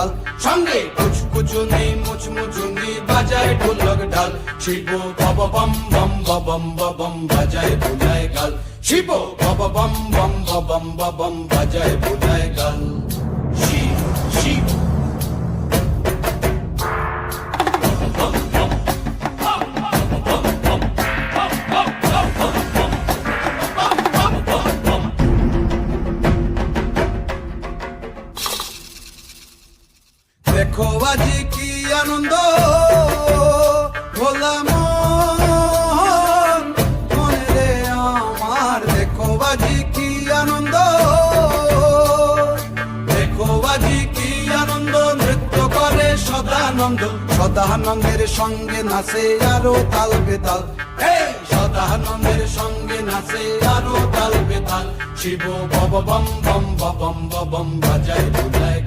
তাল সঙ্গে কুচকুচুনি মুচমুচুনি বাজায় ঢোলক ঢাল শিব বাবা বম বম বম বম বাজায় বুলায় গাল শিব বাবা বম বম বম বম বাজায় বুলায় গাল শিব শিব দেখো আজি কি আনন্দ ভোলা মন মনে রে আমার দেখো আজি কি আনন্দ দেখো আজি কি আনন্দ নৃত্য করে সদানন্দ সদানন্দের সঙ্গে নাচে আরো তাল বেতাল সদানন্দের সঙ্গে নাচে আরো তাল বেতাল শিব বম বম বম বম বাজায় বুলায়